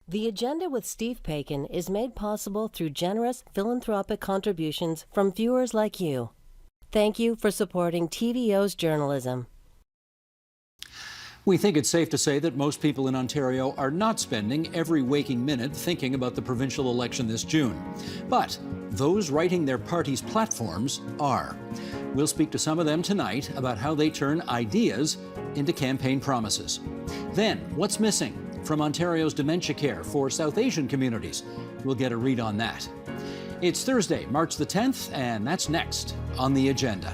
The Agenda with Steve Paikin is made possible through generous philanthropic contributions from viewers like you. Thank you for supporting TVO's journalism. We think it's safe to say that most people in Ontario are not spending every waking minute thinking about the provincial election this June. But those writing their party's platforms are. We'll speak to some of them tonight about how they turn ideas into campaign promises. Then, what's missing from Ontario's dementia care for South Asian communities? We'll get a read on that. It's Thursday, March the 10th, and that's next on the agenda.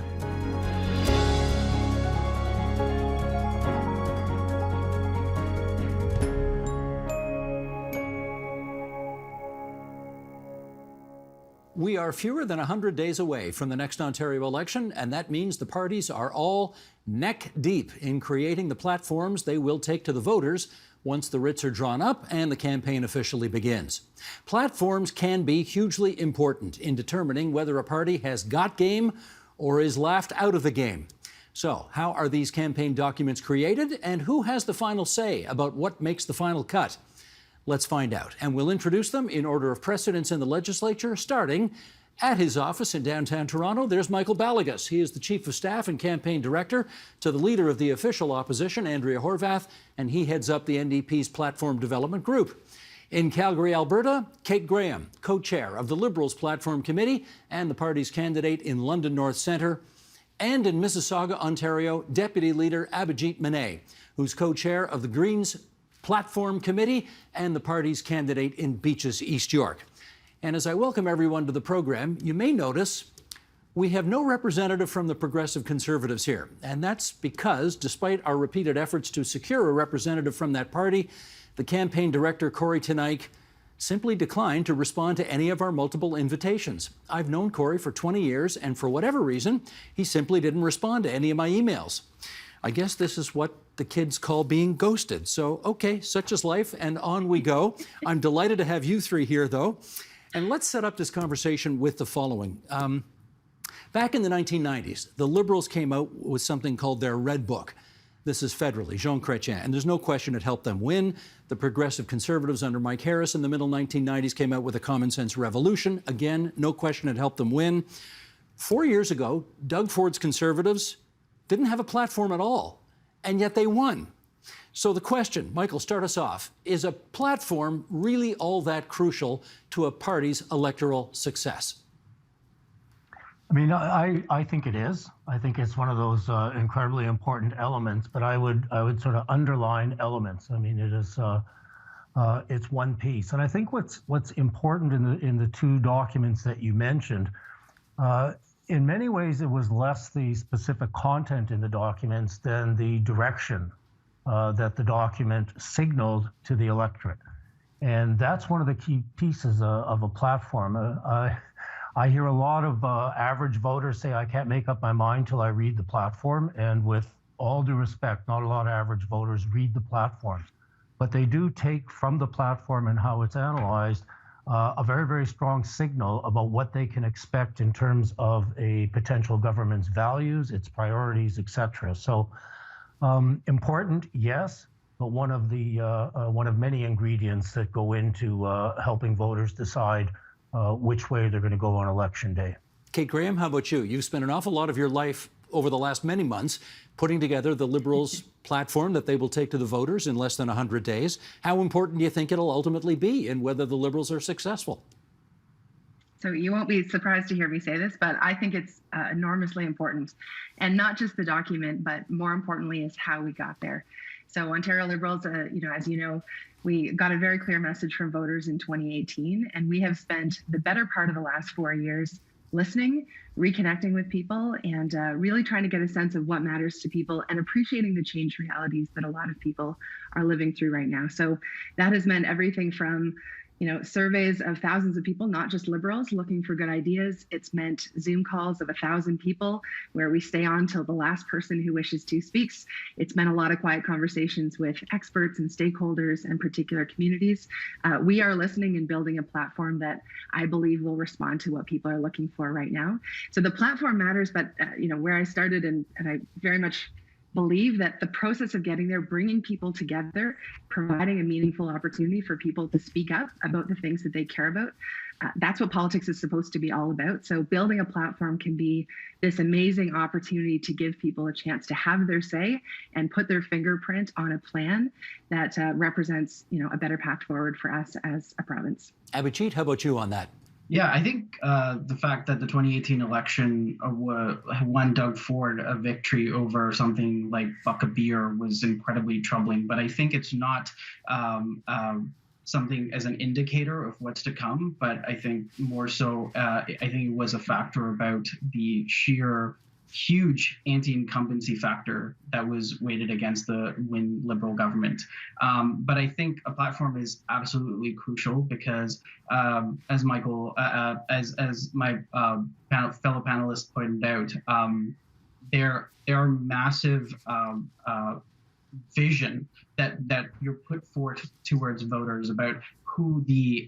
We are fewer than 100 days away from the next Ontario election, and that means the parties are all neck deep in creating the platforms they will take to the voters once the writs are drawn up and the campaign officially begins. Platforms can be hugely important in determining whether a party has got game or is laughed out of the game. So, how are these campaign documents created, and who has the final say about what makes the final cut? Let's find out, and we'll introduce them in order of precedence in the legislature, starting at his office in downtown Toronto. There's Michael Balagas. He is the Chief of Staff and Campaign Director to the Leader of the Official Opposition, Andrea Horwath, and he heads up the NDP's Platform Development Group. In Calgary, Alberta, Kate Graham, co-chair of the Liberals Platform Committee and the party's candidate in London North Centre. And in Mississauga, Ontario, Deputy Leader Abhijit Mane, who's co-chair of the Greens Platform Committee and the party's candidate in Beaches, East York. And as I welcome everyone to the program, you may notice we have no representative from the Progressive Conservatives here. And that's because, despite our repeated efforts to secure a representative from that party, the campaign director, Corey Tenike, simply declined to respond to any of our multiple invitations. I've known Corey for 20 years, and for whatever reason, he simply didn't respond to any of my emails. I guess this is what the kids call being ghosted. So, okay, such is life, and on we go. I'm delighted to have you three here, though. And let's set up this conversation with the following. Back in the 1990s, the Liberals came out with something called their Red Book. This is federally, Jean Chrétien, and there's no question it helped them win. The Progressive Conservatives under Mike Harris in the middle 1990s came out with a Common Sense Revolution. Again, no question it helped them win. 4 years ago, Doug Ford's Conservatives didn't have a platform at all, and yet they won. So the question, Michael, start us off. Is a platform really all that crucial to a party's electoral success? I mean, I think it is. I think it's one of those incredibly important elements, but I would sort of underline elements. I mean, it is it's one piece. And I think what's important in the two documents that you mentioned, in many ways, it was less the specific content in the documents than the direction that the document signaled to the electorate. And that's one of the key pieces of a platform. I hear a lot of average voters say, I can't make up my mind till I read the platform. And with all due respect, not a lot of average voters read the platform. But they do take from the platform and how it's analyzed a very, very strong signal about what they can expect in terms of a potential government's values, its priorities, et cetera. So important, yes, but one of many ingredients that go into helping voters decide which way they're going to go on election day. Kate Graham, how about you? You've spent an awful lot of your life over the last many months putting together the Liberals platform that they will take to the voters in less than 100 days. How important do you think it'll ultimately be in whether the Liberals are successful? So you won't be surprised to hear me say this, but I think it's enormously important. And not just the document, but more importantly is how we got there. So Ontario Liberals, as you know, we got a very clear message from voters in 2018, and we have spent the better part of the last 4 years listening, reconnecting with people, and really trying to get a sense of what matters to people and appreciating the change realities that a lot of people are living through right now. So that has meant everything from surveys of thousands of people, not just Liberals, looking for good ideas. It's meant Zoom calls of 1,000 people where we stay on till the last person who wishes to speaks. It's meant a lot of quiet conversations with experts and stakeholders and particular communities. We are listening and building a platform that I believe will respond to what people are looking for right now. So the platform matters, but where I started, and I very much believe that the process of getting there, bringing people together, providing a meaningful opportunity for people to speak up about the things that they care about, that's what politics is supposed to be all about. So building a platform can be this amazing opportunity to give people a chance to have their say and put their fingerprint on a plan that represents, a better path forward for us as a province. Abhijit, how about you on that? Yeah, I think the fact that the 2018 election won Doug Ford a victory over something like buck of beer was incredibly troubling. But I think it's not something as an indicator of what's to come. But I think more so, I think it was a factor about the sheer huge anti-incumbency factor that was weighted against the Wynne Liberal government. But I think a platform is absolutely crucial because, as Michael, as my fellow panelists pointed out, there are massive vision that you're put forth towards voters about who the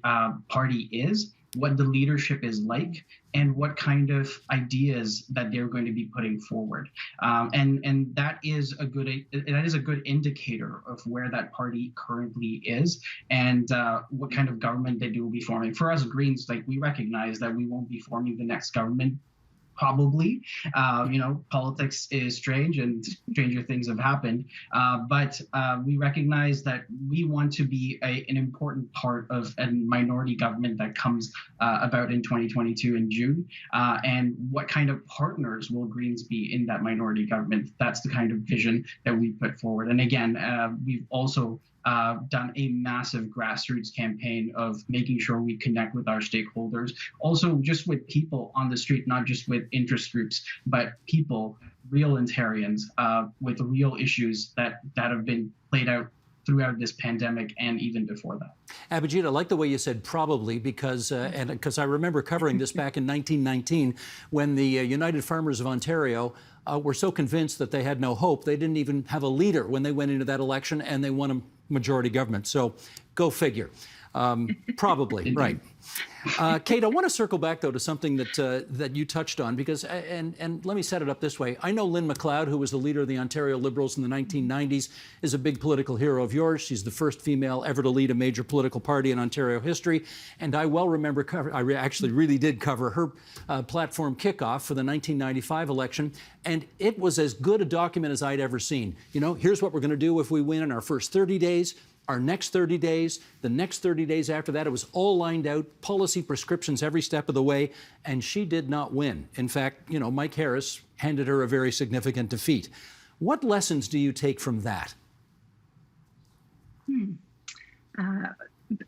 party is, what the leadership is like, and what kind of ideas that they're going to be putting forward, and that is a good indicator of where that party currently is and what kind of government they will be forming. For us Greens, we recognize that we won't be forming the next government. Probably, politics is strange and stranger things have happened. But we recognize that we want to be an important part of a minority government that comes about in 2022 in June. And what kind of partners will Greens be in that minority government? That's the kind of vision that we put forward. And again, we've also done a massive grassroots campaign of making sure we connect with our stakeholders, also just with people on the street, not just with interest groups, but people, real Ontarians with real issues that have been played out throughout this pandemic and even before that. Abhijit, I like the way you said probably because I remember covering this back in 1919 when the United Farmers of Ontario were so convinced that they had no hope, they didn't even have a leader when they went into that election and they won a majority government. So go figure. Probably, right. Kate, I want to circle back, though, to something that you touched on, because, and let me set it up this way. I know Lynn MacLeod, who was the leader of the Ontario Liberals in the 1990s, is a big political hero of yours. She's the first female ever to lead a major political party in Ontario history. And I well remember, I actually really did cover her platform kickoff for the 1995 election. And it was as good a document as I'd ever seen. Here's what we're going to do if we win in our first 30 days. Our next 30 days, the next 30 days after that, it was all lined out, policy prescriptions every step of the way, and she did not win. In fact, Mike Harris handed her a very significant defeat. What lessons do you take from that?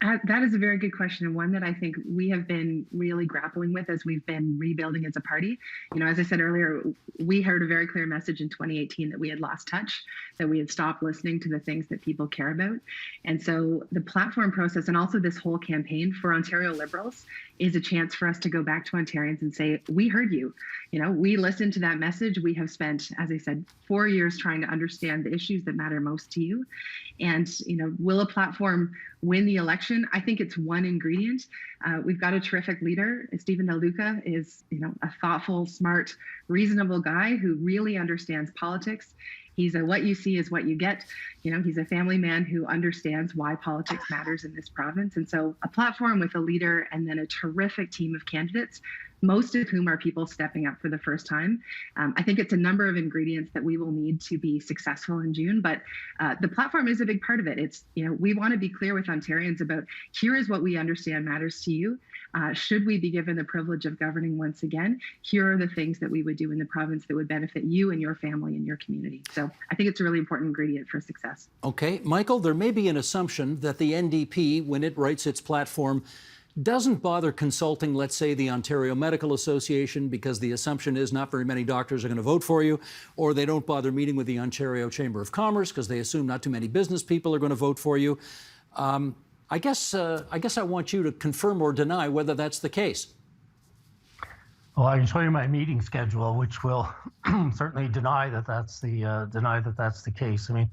That is a very good question, and one that I think we have been really grappling with as we've been rebuilding as a party. As I said earlier, we heard a very clear message in 2018 that we had lost touch, that we had stopped listening to the things that people care about. And so the platform process and also this whole campaign for Ontario Liberals is a chance for us to go back to Ontarians and say, we heard you. We listened to that message. We have spent, as I said, 4 years trying to understand the issues that matter most to you. And, will a platform win the election? I think it's one ingredient. We've got a terrific leader. Stephen Del Duca is, a thoughtful, smart, reasonable guy who really understands politics. He's a what you see is what you get. He's a family man who understands why politics matters in this province. And so a platform with a leader and then a terrific team of candidates, most of whom are people stepping up for the first time. I think it's a number of ingredients that we will need to be successful in June, but the platform is a big part of it. It's, we want to be clear with Ontarians about here is what we understand matters to you. Should we be given the privilege of governing once again, here are the things that we would do in the province that would benefit you and your family and your community. So I think it's a really important ingredient for success. Okay, Michael, there may be an assumption that the NDP, when it writes its platform, doesn't bother consulting, let's say, the Ontario Medical Association, because the assumption is not very many doctors are going to vote for you, or they don't bother meeting with the Ontario Chamber of Commerce because they assume not too many business people are going to vote for you. I guess I want you to confirm or deny whether that's the case. Well, I can show you my meeting schedule, which will certainly deny that that's the case. I mean,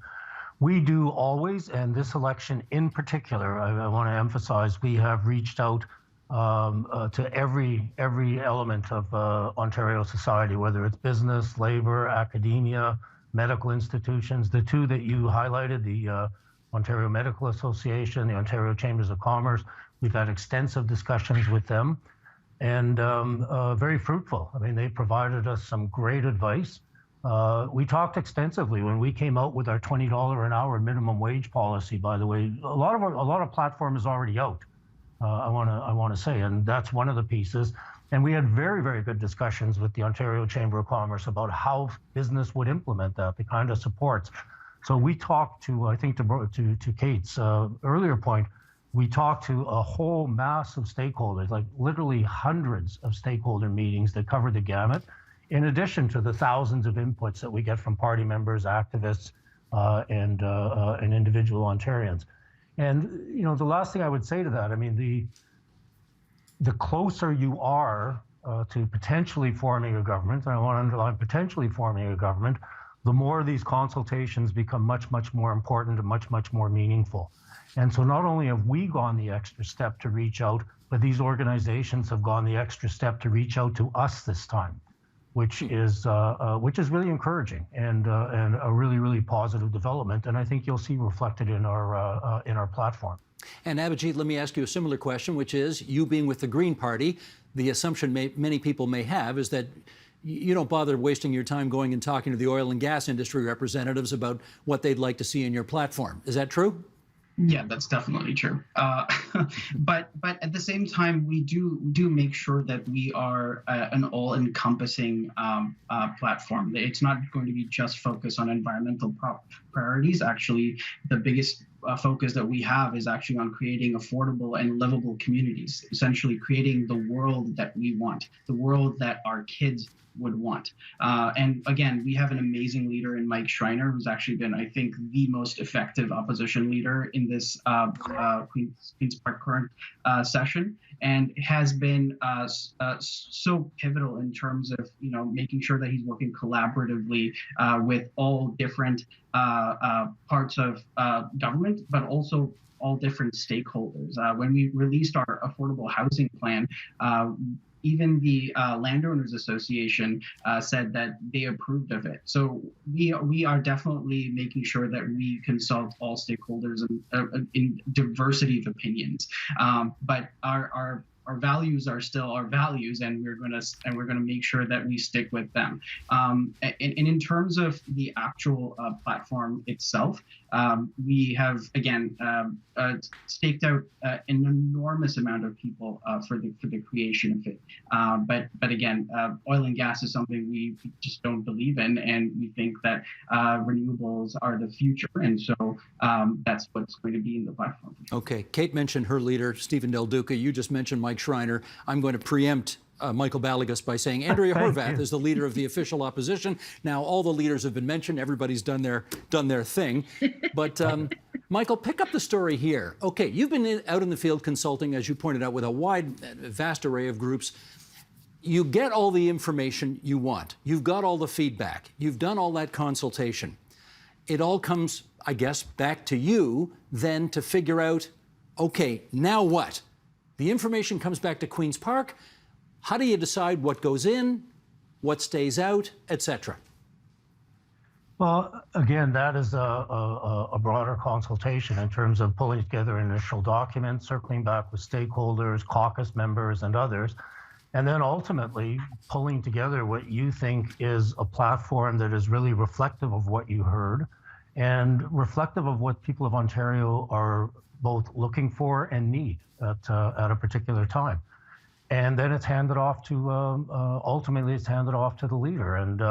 we do always, and this election in particular, I want to emphasize, we have reached out to every element of Ontario society, whether it's business, labor, academia, medical institutions. The two that you highlighted, the Ontario Medical Association, the Ontario Chambers of Commerce, we've had extensive discussions with them, and very fruitful. I mean, they provided us some great advice. We talked extensively when we came out with our $20 an hour minimum wage policy. By the way, a lot of platform is already out. I want to say, and that's one of the pieces. And we had very, very good discussions with the Ontario Chamber of Commerce about how business would implement that, the kind of supports. So we talked to, I think, to Kate's earlier point, we talked to a whole mass of stakeholders, like literally hundreds of stakeholder meetings that covered the gamut, in addition to the thousands of inputs that we get from party members, activists, and individual Ontarians. And you know, the last thing I would say to that, I mean, the closer you are to potentially forming a government, and I want to underline potentially forming a government, the more these consultations become much, much more important and much, much more meaningful. And so not only have we gone the extra step to reach out, but these organizations have gone the extra step to reach out to us this time, which is really encouraging and a really, really positive development. And I think you'll see reflected in our platform. And Abhijit, let me ask you a similar question, which is, you being with the Green Party, the assumption many people may have is that you don't bother wasting your time going and talking to the oil and gas industry representatives about what they'd like to see in your platform. Is that true? Yeah, that's definitely true. But at the same time, we do make sure that we are an all-encompassing platform. It's not going to be just focused on environmental priorities. Actually, the biggest focus that we have is actually on creating affordable and livable communities, essentially creating the world that we want, the world that our kids would want. And again, we have an amazing leader in Mike Schreiner, who's actually been, I think, the most effective opposition leader in this Queen's Park current session, and has been so pivotal in terms of, you know, making sure that he's working collaboratively with all different parts of government, but also all different stakeholders. When we released our affordable housing plan, even the Landowners Association said that they approved of it. So we are definitely making sure that we consult all stakeholders in diversity of opinions. But our values are still our values, and we're gonna make sure that we stick with them. And in terms of the actual platform itself, we have again staked out an enormous amount of people for the creation of it. But again, oil and gas is something we just don't believe in, and we think that renewables are the future, and so that's what's going to be in the platform. Okay, Kate mentioned her leader, Stephen Del Duca. You just mentioned Mike Schreiner. I'm going to preempt Michael Balagas by saying Andrea Horwath is the leader of the official opposition. Now, all the leaders have been mentioned. Everybody's done their thing. But Michael, pick up the story here. Okay, you've been out in the field consulting, as you pointed out, with a vast array of groups. You get all the information you want. You've got all the feedback. You've done all that consultation. It all comes, I guess, back to you then to figure out, okay, now what? The information comes back to Queen's Park. How do you decide what goes in, what stays out, etc.? Well, again, that is a broader consultation in terms of pulling together initial documents, circling back with stakeholders, caucus members, and others, and then ultimately pulling together what you think is a platform that is really reflective of what you heard and reflective of what people of Ontario are both looking for and need at a particular time. And then it's handed off to, ultimately it's handed off to the leader. And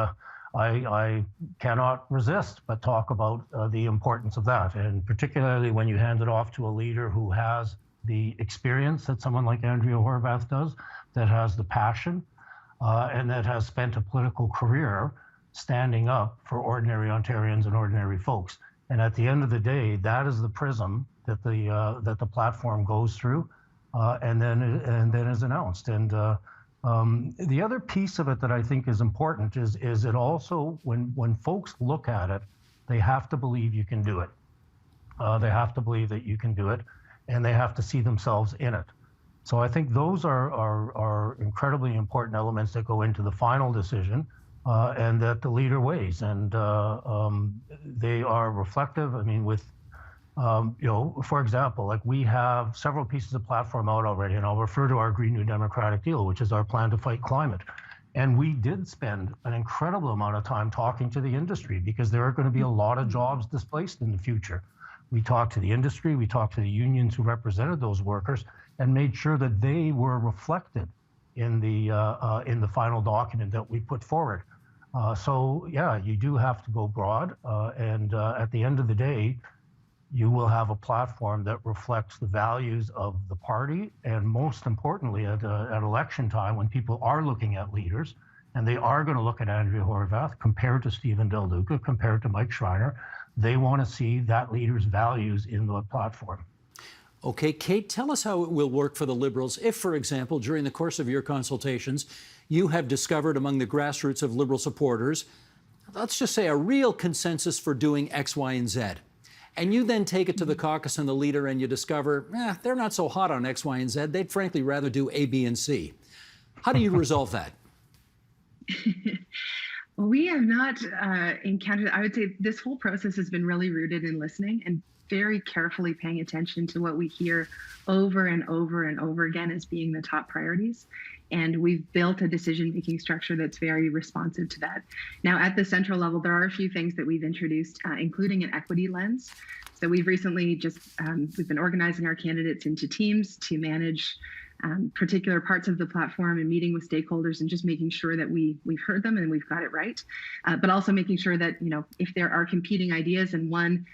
I cannot resist but talk about the importance of that. And particularly when you hand it off to a leader who has the experience that someone like Andrea Horwath does, that has the passion, and that has spent a political career standing up for ordinary Ontarians and ordinary folks. And at the end of the day, that is the prism that the platform goes through, and then is announced. And the other piece of it that I think is important is it also, when folks look at it, they have to believe you can do it. They have to believe that you can do it, and they have to see themselves in it. So I think those are incredibly important elements that go into the final decision. and that the leader weighs, and they are reflective. I mean, with for example, like we have several pieces of platform out already, and I'll refer to our Green New Democratic Deal, which is our plan to fight climate. And we did spend an incredible amount of time talking to the industry because there are going to be a lot of jobs displaced in the future. We talked to the industry, we talked to the unions who represented those workers, and made sure that they were reflected in the final document that we put forward. So yeah, you do have to go broad, and at the end of the day, you will have a platform that reflects the values of the party, and most importantly, at election time, when people are looking at leaders, and they are going to look at Andrea Horwath compared to Stephen Del Duca, compared to Mike Schreiner, they want to see that leader's values in the platform. Okay, Kate, tell us how it will work for the Liberals if, for example, during the course of your consultations, you have discovered among the grassroots of Liberal supporters, let's just say a real consensus for doing X, Y, and Z. And you then take it to the caucus and the leader and you discover, they're not so hot on X, Y, and Z. They'd frankly rather do A, B, and C. How do you resolve that? We have not encountered, I would say this whole process has been really rooted in listening and very carefully paying attention to what we hear over and over and over again as being the top priorities. And we've built a decision-making structure that's very responsive to that. Now, at the central level, there are a few things that we've introduced, including an equity lens. So we've recently we've been organizing our candidates into teams to manage particular parts of the platform and meeting with stakeholders and just making sure that we've heard them and we've got it right. But also making sure that, if there are competing ideas and one,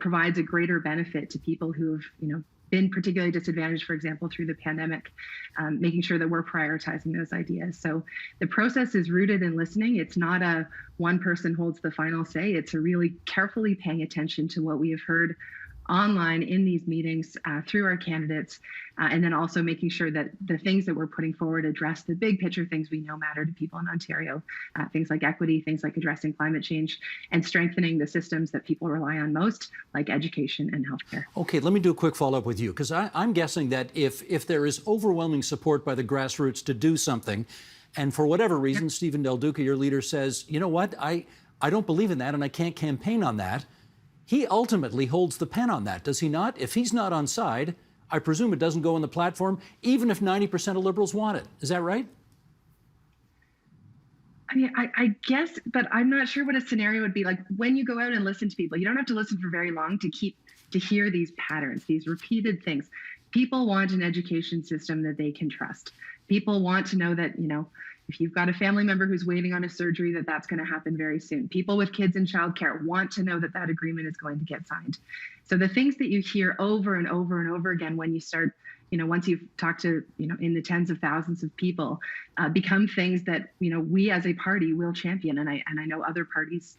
provides a greater benefit to people who have, been particularly disadvantaged, for example, through the pandemic, making sure that we're prioritizing those ideas. So the process is rooted in listening. It's not a one person holds the final say. It's a really carefully paying attention to what we have heard online in these meetings through our candidates, and then also making sure that the things that we're putting forward address the big picture things we know matter to people in Ontario, things like equity, things like addressing climate change, and strengthening the systems that people rely on most, like education and healthcare. Okay, let me do a quick follow-up with you, because I'm guessing that if there is overwhelming support by the grassroots to do something, and for whatever reason, Stephen Del Duca, your leader, says, you know what, I don't believe in that and I can't campaign on that, he ultimately holds the pen on that, does he not? If he's not on side, I presume it doesn't go on the platform, even if 90% of Liberals want it. Is that right? I mean, I guess, but I'm not sure what a scenario would be like when you go out and listen to people. You don't have to listen for very long to hear these patterns, these repeated things. People want an education system that they can trust. People want to know that, if you've got a family member who's waiting on a surgery, that's going to happen very soon. People with kids in childcare want to know that agreement is going to get signed. So the things that you hear over and over and over again when you start, once you've talked to, in the tens of thousands of people, become things that, we as a party will champion. And I know other parties,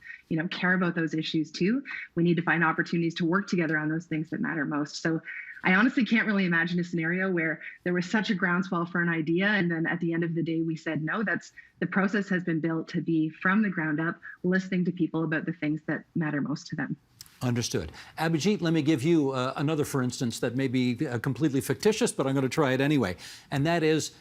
care about those issues too. We need to find opportunities to work together on those things that matter most. So I honestly can't really imagine a scenario where there was such a groundswell for an idea and then at the end of the day we said no. The process has been built to be from the ground up, listening to people about the things that matter most to them. Understood. Abhijit, let me give you another for instance that may be completely fictitious, but I'm going to try it anyway. And that is,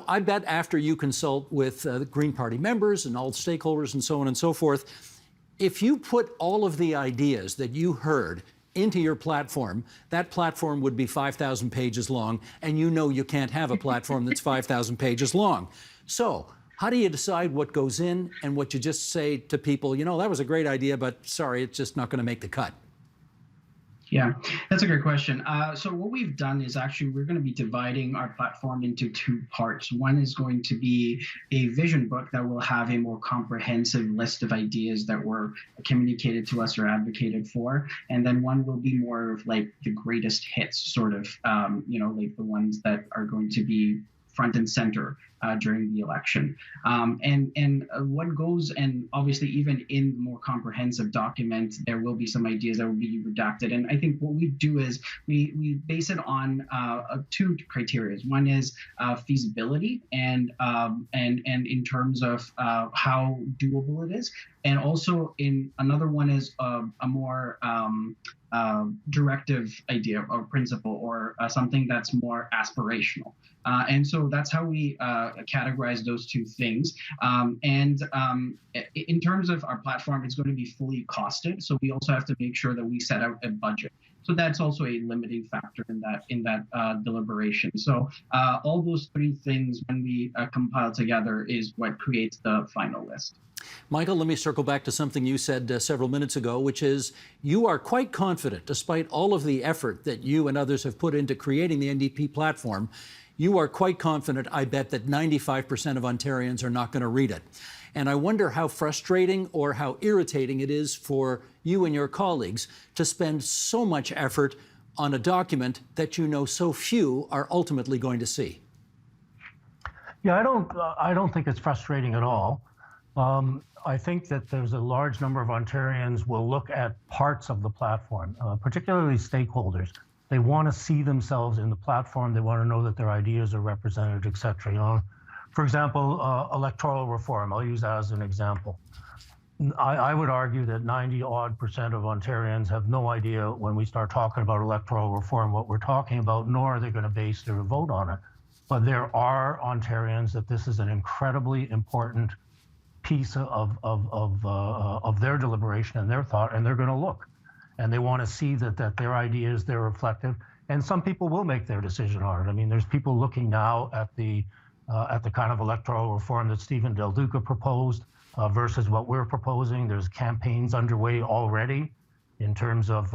I bet after you consult with the Green Party members and all stakeholders and so on and so forth, if you put all of the ideas that you heard into your platform, that platform would be 5,000 pages long, and you can't have a platform that's 5,000 pages long. So how do you decide what goes in and what you just say to people, that was a great idea, but sorry, it's just not going to make the cut? Yeah, that's a great question. So what we've done is actually we're going to be dividing our platform into two parts. One is going to be a vision book that will have a more comprehensive list of ideas that were communicated to us or advocated for. And then one will be more of like the greatest hits, sort of, like the ones that are going to be front and center during the election. And what goes, and obviously even in the more comprehensive document, there will be some ideas that will be redacted. And I think what we do is we base it on two criteria. One is feasibility and in terms of how doable it is. And also in another one is a more directive idea or principle or something that's more aspirational. And so that's how we categorize those two things. In terms of our platform, it's going to be fully costed. So we also have to make sure that we set out a budget. So that's also a limiting factor in that deliberation. So all those three things, when we compile together, is what creates the final list. Michael, let me circle back to something you said several minutes ago, which is you are quite confident, despite all of the effort that you and others have put into creating the NDP platform, you are quite confident, I bet, that 95% of Ontarians are not going to read it. And I wonder how frustrating or how irritating it is for you and your colleagues to spend so much effort on a document that you know so few are ultimately going to see. Yeah, I don't think it's frustrating at all. I think that there's a large number of Ontarians will look at parts of the platform, particularly stakeholders. They want to see themselves in the platform. They want to know that their ideas are represented, et cetera. You know, for example, electoral reform. I'll use that as an example. I would argue that 90-odd% of Ontarians have no idea when we start talking about electoral reform what we're talking about, nor are they going to base their vote on it. But there are Ontarians that this is an incredibly important piece of their deliberation and their thought, and they're going to look. And they want to see that their ideas, they're reflective. And some people will make their decision on it. I mean, there's people looking now at the kind of electoral reform that Stephen Del Duca proposed versus what we're proposing. There's campaigns underway already in terms of,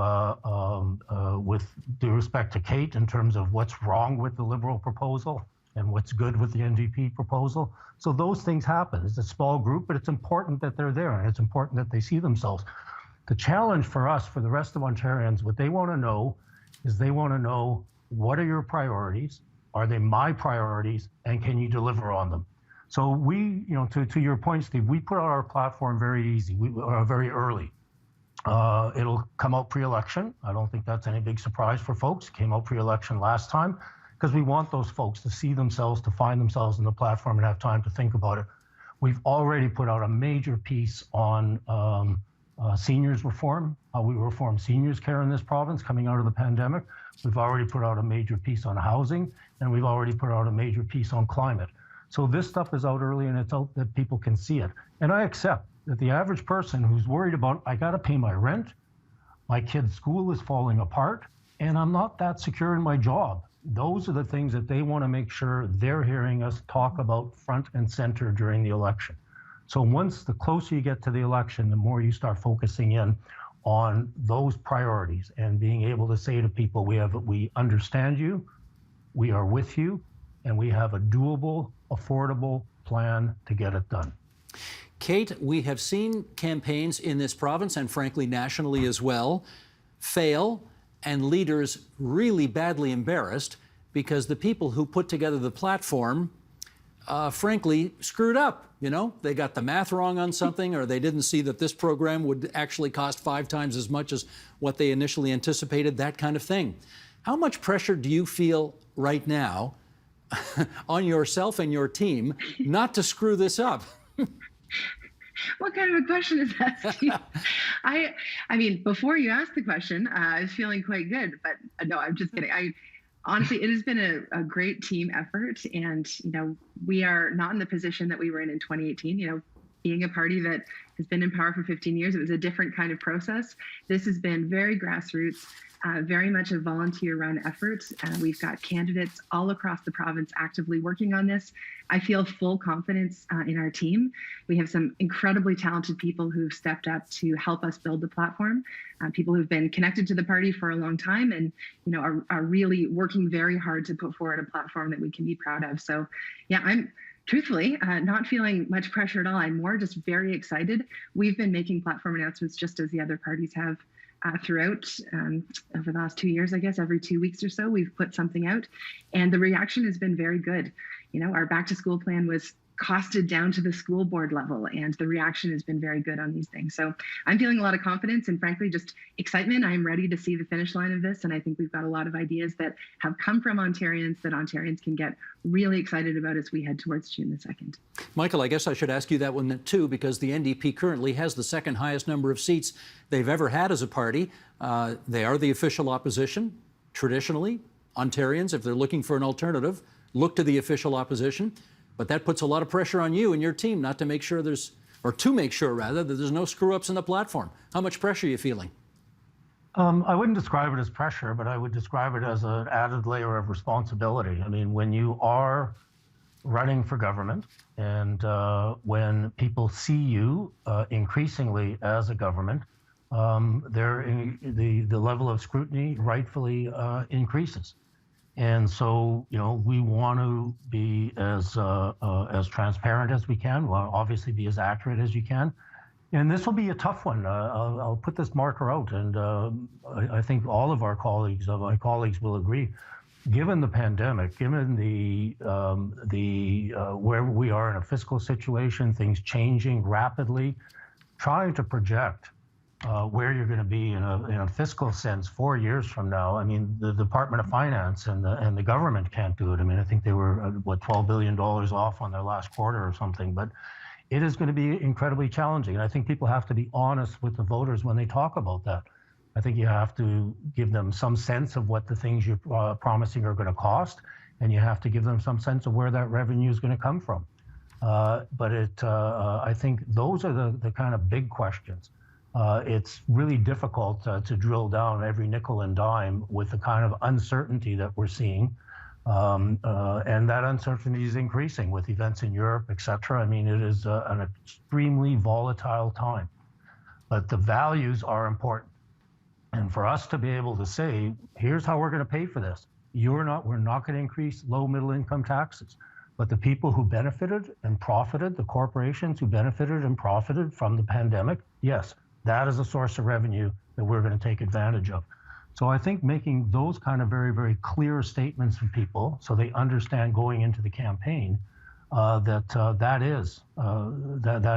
with due respect to Kate, in terms of what's wrong with the Liberal proposal and what's good with the NDP proposal. So those things happen. It's a small group, but it's important that they're there and it's important that they see themselves. The challenge for us, for the rest of Ontarians, what they want to know is they want to know, what are your priorities? Are they my priorities? And can you deliver on them? So we, you know, to your point, Steve, we put out our platform very early. It'll come out pre-election. I don't think that's any big surprise for folks. It came out pre-election last time because we want those folks to see themselves, to find themselves in the platform and have time to think about it. We've already put out a major piece on seniors reform, how we reform seniors care in this province coming out of the pandemic. We've already put out a major piece on housing, and we've already put out a major piece on climate. So this stuff is out early and it's out that people can see it. And I accept that the average person who's worried about, I got to pay my rent, my kid's school is falling apart, and I'm not that secure in my job. Those are the things that they want to make sure they're hearing us talk about front and center during the election. So once the closer you get to the election, the more you start focusing in on those priorities and being able to say to people, we understand you, we are with you, and we have a doable, affordable plan to get it done. Kate, we have seen campaigns in this province and frankly nationally as well fail, and leaders really badly embarrassed because the people who put together the platform frankly screwed up. You know, they got the math wrong on something, or they didn't see that this program would actually cost 5 times as much as what they initially anticipated, that kind of thing. How much pressure do you feel right now on yourself and your team not to screw this up? What kind of a question is that, Steve? I mean, before you asked the question, I was feeling quite good, but no, I'm just kidding. Honestly, it has been a great team effort, and you know, we are not in the position that we were in 2018. You know, being a party that has been in power for 15 years, it was a different kind of process. This has been very grassroots, very much a volunteer-run effort. We've got candidates all across the province actively working on this. I feel full confidence in our team. We have some incredibly talented people who've stepped up to help us build the platform. People who've been connected to the party for a long time and, you know, are really working very hard to put forward a platform that we can be proud of. So, yeah, I'm truthfully not feeling much pressure at all. I'm more just very excited. We've been making platform announcements just as the other parties have throughout over the last 2 years, I guess. Every 2 weeks or so, we've put something out, and the reaction has been very good. You know, our back to school plan was costed down to the school board level, and the reaction has been very good on these things. So I'm feeling a lot of confidence and frankly just excitement. I'm ready to see the finish line of this, and I think we've got a lot of ideas that have come from Ontarians that Ontarians can get really excited about as we head towards June the 2nd. Michael, I guess I should ask you that one too, because the NDP currently has the second highest number of seats they've ever had as a party. They are the official opposition. Traditionally, Ontarians, if they're looking for an alternative, look to the official opposition. But that puts a lot of pressure on you and your team not to make sure to make sure rather, that there's no screw-ups in the platform. How much pressure are you feeling? I wouldn't describe it as pressure, but I would describe it as an added layer of responsibility. I mean, when you are running for government and when people see you increasingly as a government, the level of scrutiny rightfully increases. And so, we want to be as transparent as we can. We'll obviously be as accurate as you can. And this will be a tough one. I'll put this marker out, and I think all of my colleagues will agree. Given the pandemic, given the where we are in a fiscal situation, things changing rapidly, trying to project where you're going to be in a fiscal sense 4 years from now. I mean, the Department of Finance and the government can't do it. I mean, I think they were $12 billion off on their last quarter or something, but it is going to be incredibly challenging. And I think people have to be honest with the voters when they talk about that. I think you have to give them some sense of what the things you're promising are going to cost, and you have to give them some sense of where that revenue is going to come from. But I think those are the kind of big questions. It's really difficult to drill down every nickel and dime with the kind of uncertainty that we're seeing. And that uncertainty is increasing with events in Europe, et cetera. I mean, it is an extremely volatile time, but the values are important. And for us to be able to say, here's how we're going to pay for this. We're not going to increase low middle income taxes, but the people who benefited and profited, the corporations who benefited and profited from the pandemic, yes, that is a source of revenue that we're going to take advantage of. So I think making those kind of very, very clear statements for people so they understand going into the campaign that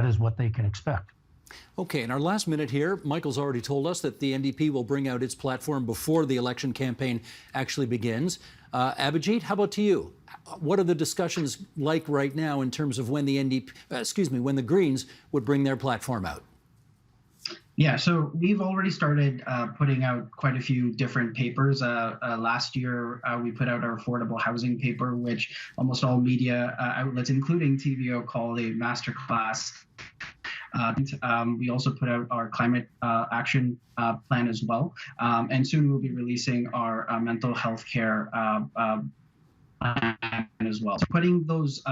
is what they can expect. Okay, in our last minute here, Michael's already told us that the NDP will bring out its platform before the election campaign actually begins. Abhijit, how about to you? What are the discussions like right now in terms of when when the Greens would bring their platform out? Yeah, so we've already started putting out quite a few different papers. Last year, we put out our affordable housing paper, which almost all media outlets, including TVO, called a masterclass. We also put out our climate action plan as well. And soon we'll be releasing our mental health care plan as well. So putting those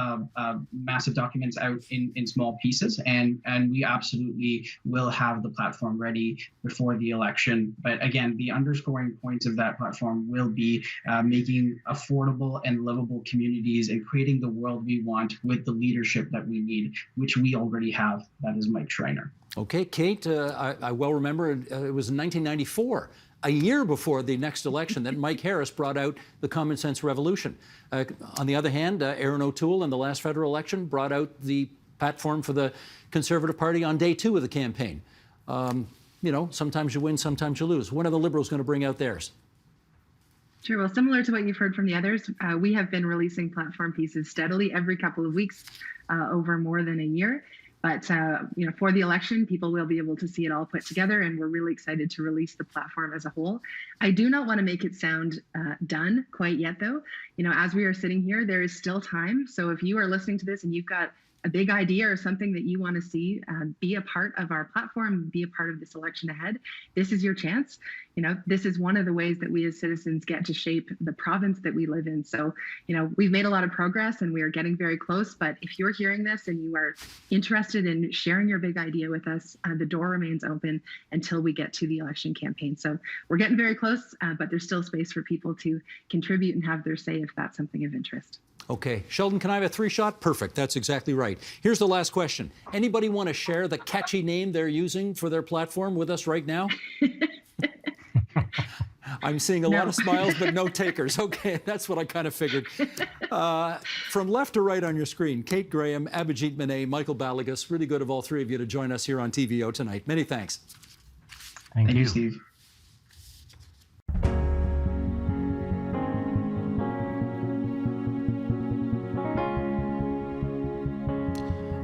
massive documents out in small pieces, and we absolutely will have the platform ready before the election. But again, the underscoring points of that platform will be making affordable and livable communities and creating the world we want with the leadership that we need, which we already have. That is Mike Schreiner. Okay, Kate, I well remember it was in 1994. A year before the next election, that Mike Harris brought out the Common Sense Revolution. On the other hand, Aaron O'Toole in the last federal election brought out the platform for the Conservative Party on day 2 of the campaign. Sometimes you win, sometimes you lose. When are the Liberals going to bring out theirs? Sure. Well, similar to what you've heard from the others, we have been releasing platform pieces steadily every couple of weeks over more than a year. But, for the election, people will be able to see it all put together, and we're really excited to release the platform as a whole. I do not want to make it sound done quite yet, though. As we are sitting here, there is still time. So if you are listening to this and you've got a big idea or something that you want to see be a part of our platform, be a part of this election ahead, this is your chance. This is one of the ways that we as citizens get to shape the province that we live in. So, we've made a lot of progress and we are getting very close. But if you're hearing this and you are interested in sharing your big idea with us, the door remains open until we get to the election campaign. So we're getting very close, but there's still space for people to contribute and have their say if that's something of interest. Okay. Sheldon, can I have a 3-shot? Perfect. That's exactly right. Here's the last question. Anybody want to share the catchy name they're using for their platform with us right now? I'm seeing a lot of smiles, but no takers. Okay, that's what I kind of figured. From left to right on your screen, Kate Graham, Abhijit Manet, Michael Balagas. Really good of all three of you to join us here on TVO tonight. Many thanks. Thank you, Steve.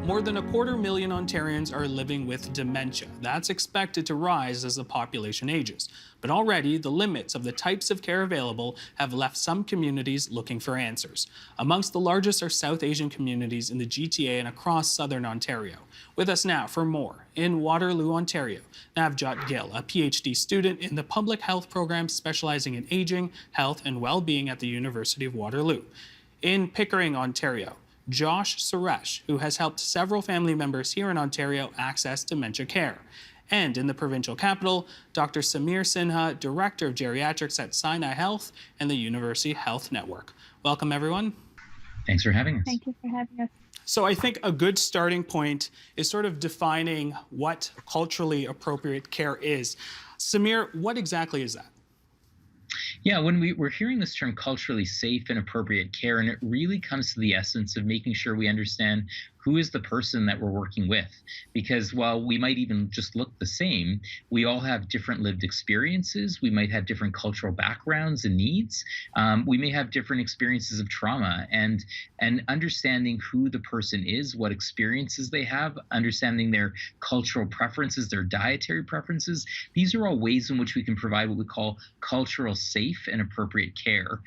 more than 250,000 Ontarians are living with dementia. That's expected to rise as the population ages. But already, the limits of the types of care available have left some communities looking for answers. Amongst the largest are South Asian communities in the GTA and across southern Ontario. With us now for more, in Waterloo, Ontario, Navjot Gill, a PhD student in the public health program specializing in aging, health, and well-being at the University of Waterloo. In Pickering, Ontario, Josh Suresh, who has helped several family members here in Ontario access dementia care. And in the provincial capital, Dr. Samir Sinha, Director of Geriatrics at Sinai Health and the University Health Network. Welcome, everyone. Thanks for having us. Thank you for having us. So I think a good starting point is sort of defining what culturally appropriate care is. Samir, what exactly is that? Yeah, when we're hearing this term culturally safe and appropriate care, and it really comes to the essence of making sure we understand who is the person that we're working with. Because while we might even just look the same, we all have different lived experiences. We might have different cultural backgrounds and needs. We may have different experiences of trauma, and understanding who the person is, what experiences they have, understanding their cultural preferences, their dietary preferences. These are all ways in which we can provide what we call cultural safe and appropriate care.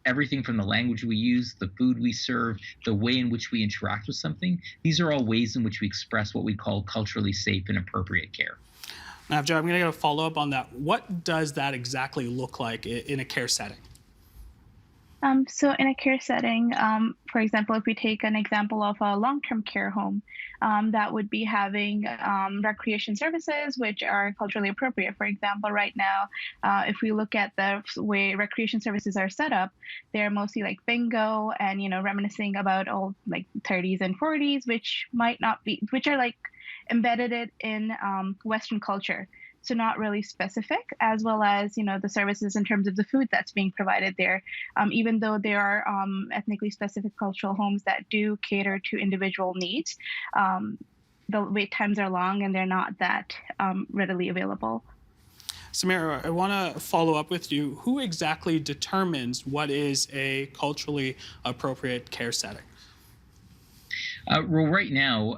Everything from the language we use, the food we serve, the way in which we interact with something. These are all ways in which we express what we call culturally safe and appropriate care. Navjot, I'm going to get a follow-up on that. What does that exactly look like in a care setting? So in a care setting, for example, if we take an example of a long-term care home, that would be having recreation services which are culturally appropriate. For example, right now, if we look at the way recreation services are set up, they're mostly like bingo and, reminiscing about old like 30s and 40s, which might not be, which are like embedded in Western culture. So not really specific, as well as, the services in terms of the food that's being provided there, even though there are ethnically specific cultural homes that do cater to individual needs. The wait times are long and they're not that readily available. Samir, I want to follow up with you. Who exactly determines what is a culturally appropriate care setting? Well, right now,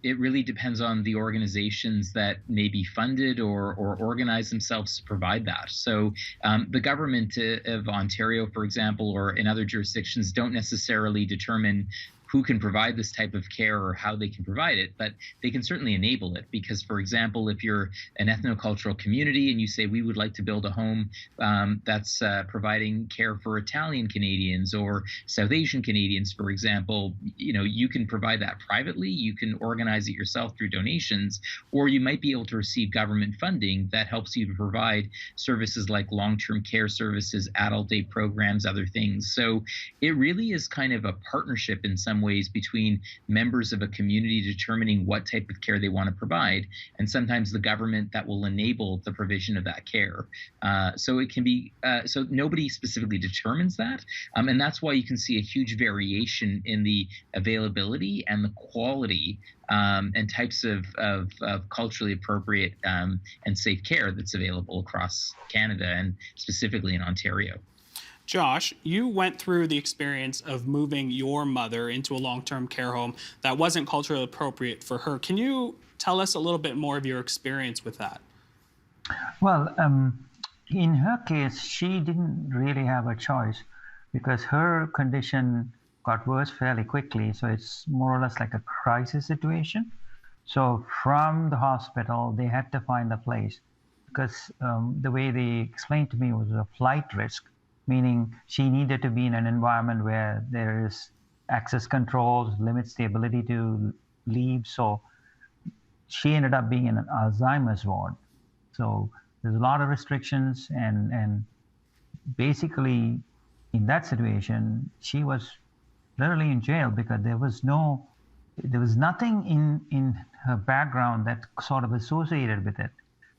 it really depends on the organizations that may be funded or organize themselves to provide that. So the government of Ontario, for example, or in other jurisdictions don't necessarily determine who can provide this type of care or how they can provide it, but they can certainly enable it. Because, for example, if you're an ethnocultural community and you say, we would like to build a home that's providing care for Italian Canadians or South Asian Canadians, for example, you can provide that privately. You can organize it yourself through donations, or you might be able to receive government funding that helps you to provide services like long-term care services, adult day programs, other things. So it really is kind of a partnership in some ways between members of a community determining what type of care they want to provide, and sometimes the government that will enable the provision of that care. So it can be, so nobody specifically determines that. And that's why you can see a huge variation in the availability and the quality and types of culturally appropriate and safe care that's available across Canada and specifically in Ontario. Josh, you went through the experience of moving your mother into a long-term care home that wasn't culturally appropriate for her. Can you tell us a little bit more of your experience with that? Well, in her case, she didn't really have a choice because her condition got worse fairly quickly. So it's more or less like a crisis situation. So from the hospital, they had to find a place because the way they explained to me was a flight risk, meaning she needed to be in an environment where there is access controls, limits the ability to leave. So she ended up being in an Alzheimer's ward. So there's a lot of restrictions, and basically in that situation, she was literally in jail because there was nothing in her background that sort of associated with it.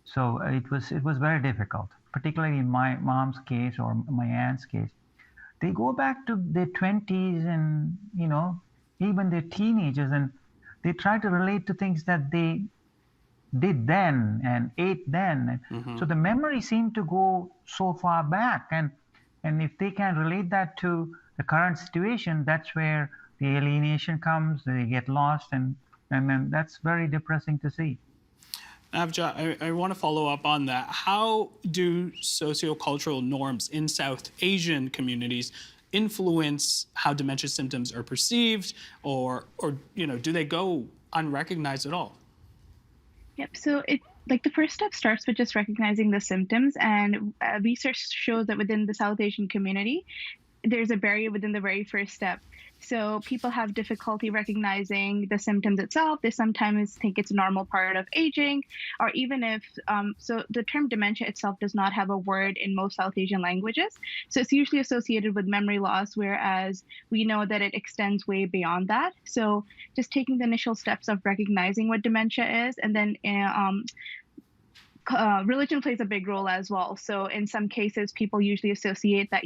So it was very difficult, particularly in my mom's case or my aunt's case. They go back to their 20s and, even their teenagers, and they try to relate to things that they did then and ate then. Mm-hmm. So the memory seemed to go so far back. And if they can relate that to the current situation, that's where the alienation comes, they get lost, and then that's very depressing to see. Navjot, I want to follow up on that. How do sociocultural norms in South Asian communities influence how dementia symptoms are perceived, or do they go unrecognized at all? Yep. So the first step starts with just recognizing the symptoms, and research shows that within the South Asian community, there's a barrier within the very first step. So people have difficulty recognizing the symptoms itself. They sometimes think it's a normal part of aging, or even if, so the term dementia itself does not have a word in most South Asian languages. So it's usually associated with memory loss, whereas we know that it extends way beyond that. So just taking the initial steps of recognizing what dementia is, and then religion plays a big role as well. So in some cases, people usually associate that,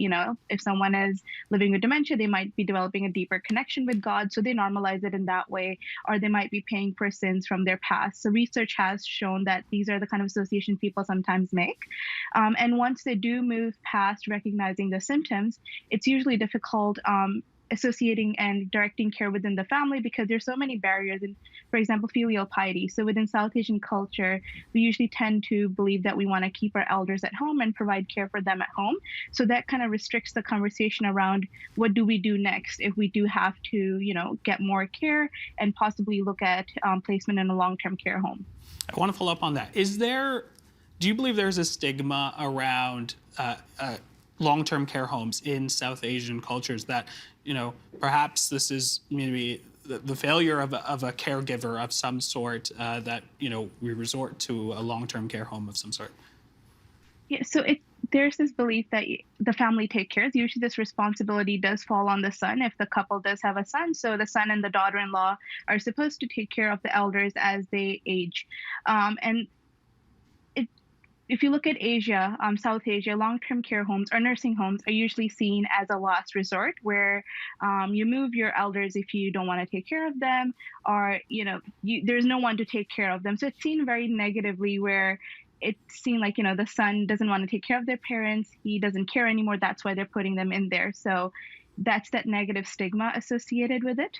if someone is living with dementia, they might be developing a deeper connection with God. So they normalize it in that way, or they might be paying for sins from their past. So research has shown that these are the kind of association people sometimes make. And once they do move past recognizing the symptoms, it's usually difficult associating and directing care within the family, because there's so many barriers in, for example, filial piety. So within South Asian culture, we usually tend to believe that we want to keep our elders at home and provide care for them at home. So that kind of restricts the conversation around what do we do next if we do have to, get more care and possibly look at placement in a long-term care home. I want to follow up on that. Do you believe there's a stigma around long-term care homes in South Asian cultures that, perhaps this is maybe the failure of a caregiver of some sort, that, we resort to a long-term care home of some sort? Yeah, so there's this belief that the family take cares. Usually this responsibility does fall on the son if the couple does have a son. So the son and the daughter-in-law are supposed to take care of the elders as they age. And if you look at Asia, South Asia, long-term care homes or nursing homes are usually seen as a last resort, where you move your elders if you don't want to take care of them, or there's no one to take care of them. So it's seen very negatively, where it's seen like the son doesn't want to take care of their parents, he doesn't care anymore. That's why they're putting them in there. So that's that negative stigma associated with it.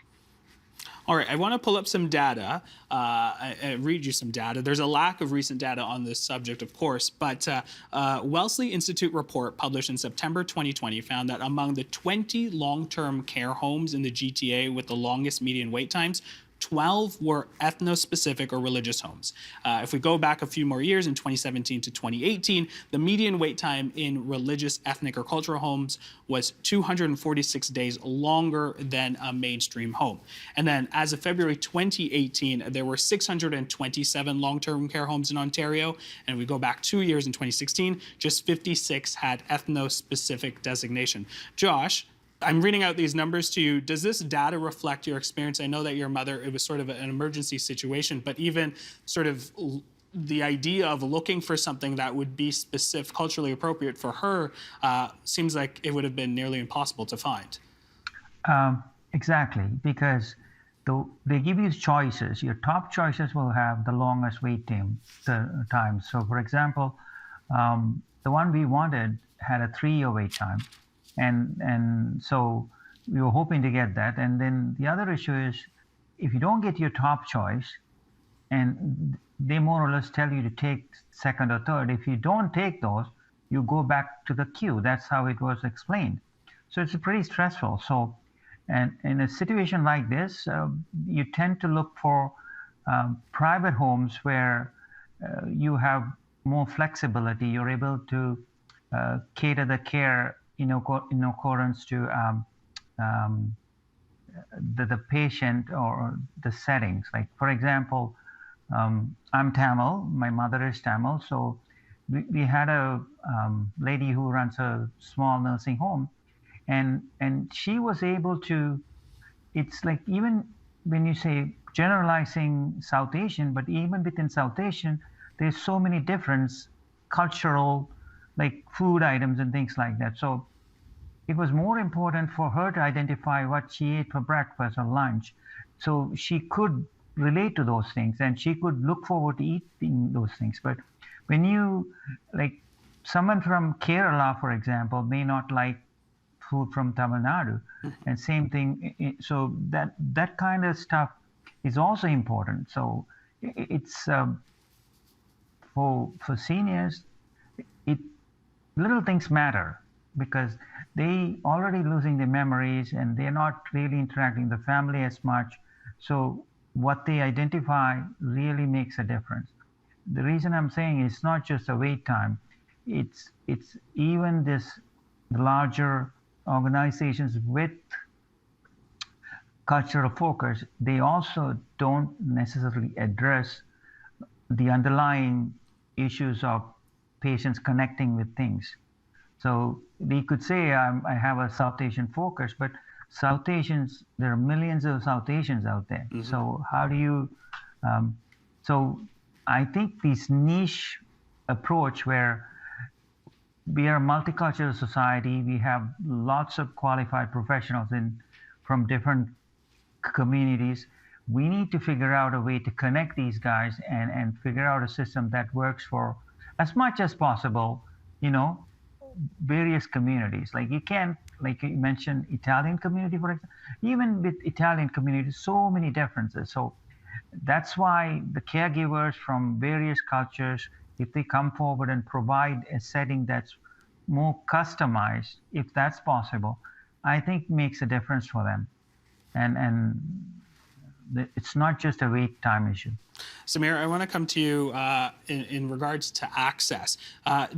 All right, I want to pull up some data, and read you some data. There's a lack of recent data on this subject, of course, but Wellesley Institute report published in September 2020 found that among the 20 long-term care homes in the GTA with the longest median wait times, 12 were ethno-specific or religious homes. If we go back a few more years, in 2017 to 2018, the median wait time in religious, ethnic, or cultural homes was 246 days longer than a mainstream home. And then as of February 2018, there were 627 long-term care homes in Ontario. And we go back 2 years, in 2016, just 56 had ethno-specific designation. Josh, I'm reading out these numbers to you. Does this data reflect your experience? I know that your mother, it was sort of an emergency situation, but even sort of the idea of looking for something that would be specific, culturally appropriate for her, seems like it would have been nearly impossible to find. Exactly, because they give you choices. Your top choices will have the longest wait time. So, for example, the one we wanted had a 3-year wait time. And so we were hoping to get that. And then the other issue is, if you don't get your top choice, and they more or less tell you to take second or third, if you don't take those, you go back to the queue. That's how it was explained. So it's pretty stressful. So, and in a situation like this, you tend to look for private homes where you have more flexibility. You're able to cater the care in accordance to the patient or the settings. Like, for example, I'm Tamil, my mother is Tamil, so we had a lady who runs a small nursing home, and she was able to, it's like, even when you say generalizing South Asian, but even within South Asian, there's so many different cultural, like food items and things like that. So it was more important for her to identify what she ate for breakfast or lunch, so she could relate to those things and she could look forward to eating those things. But when you, like, someone from Kerala, for example, may not like food from Tamil Nadu, and same thing. So that kind of stuff is also important. So it's for seniors, it little things matter because they already losing their memories and they're not really interacting with the family as much. So what they identify really makes a difference. The reason I'm saying it's not just a wait time, it's even the larger organizations with cultural focus, they also don't necessarily address the underlying issues of patients connecting with things. So we could say I have a South Asian focus, but South Asians, there are millions of South Asians out there. Mm-hmm. So how do you, so I think this niche approach where we are a multicultural society, we have lots of qualified professionals from different communities. We need to figure out a way to connect these guys and figure out a system that works for as much as possible, various communities. Like you can't, like you mentioned, Italian community, for example, even with Italian community, so many differences. So that's why the caregivers from various cultures, if they come forward and provide a setting that's more customized, if that's possible, I think makes a difference for them. And it's not just a wait time issue. Samir, I want to come to you in regards to access.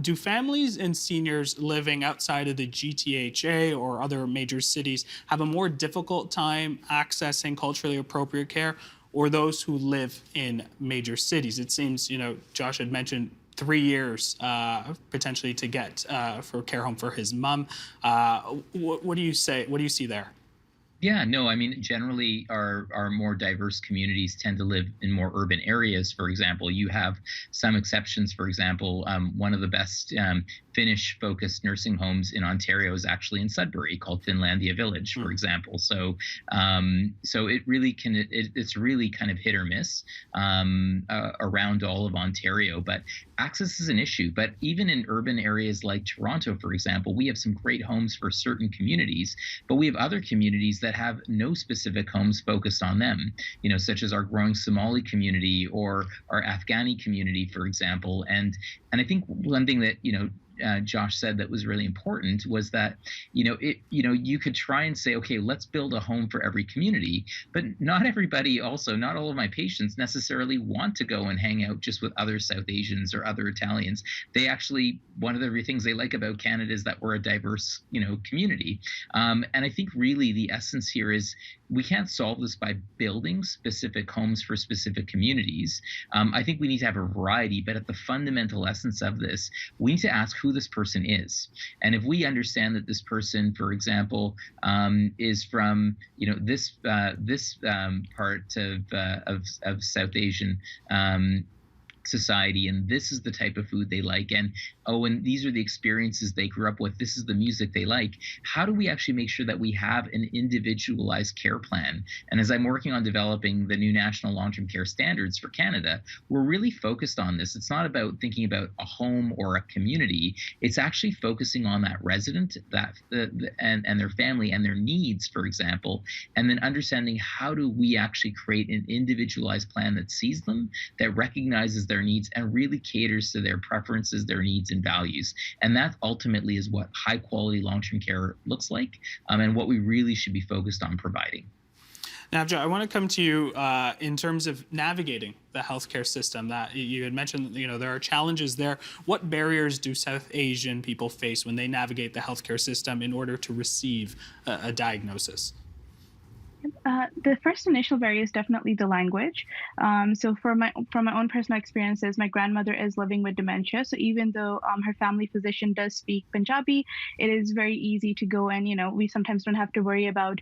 Do families and seniors living outside of the GTHA or other major cities have a more difficult time accessing culturally appropriate care, or those who live in major cities? It seems, Josh had mentioned 3 years potentially to get for a care home for his mom. What do you say? What do you see there? Yeah, no, I mean, generally our more diverse communities tend to live in more urban areas. For example, you have some exceptions. For example, one of the best Finnish-focused nursing homes in Ontario is actually in Sudbury, called Finlandia Village, for example. So, so it really it's really kind of hit or miss around all of Ontario. But access is an issue. But even in urban areas like Toronto, for example, we have some great homes for certain communities, but we have other communities that have no specific homes focused on them, such as our growing Somali community or our Afghani community, for example. And I think one thing that, Josh said that was really important was that, you could try and say, okay, let's build a home for every community, but not everybody not all of my patients necessarily want to go and hang out just with other South Asians or other Italians. They actually, one of the things they like about Canada is that we're a diverse, community. And I think really the essence here is we can't solve this by building specific homes for specific communities. I think we need to have a variety, but at the fundamental essence of this, we need to ask who this person is. And if we understand that this person, for example, is from, this part of South Asian society, and this is the type of food they like, and these are the experiences they grew up with, this is the music they like, how do we actually make sure that we have an individualized care plan? And as I'm working on developing the new national long-term care standards for Canada, we're really focused on this. It's not about thinking about a home or a community, it's actually focusing on that resident and their family and their needs, for example, and then understanding how do we actually create an individualized plan that sees them, that recognizes their needs, and really caters to their preferences, their needs, and values. And that ultimately is what high quality long-term care looks like, and what we really should be focused on providing. Now, Joe, I want to come to you in terms of navigating the healthcare system. That you had mentioned, there are challenges there. What barriers do South Asian people face when they navigate the healthcare system in order to receive a diagnosis? The first initial barrier is definitely the language. So from my own personal experiences, my grandmother is living with dementia. So even though her family physician does speak Punjabi, it is very easy to go and, we sometimes don't have to worry about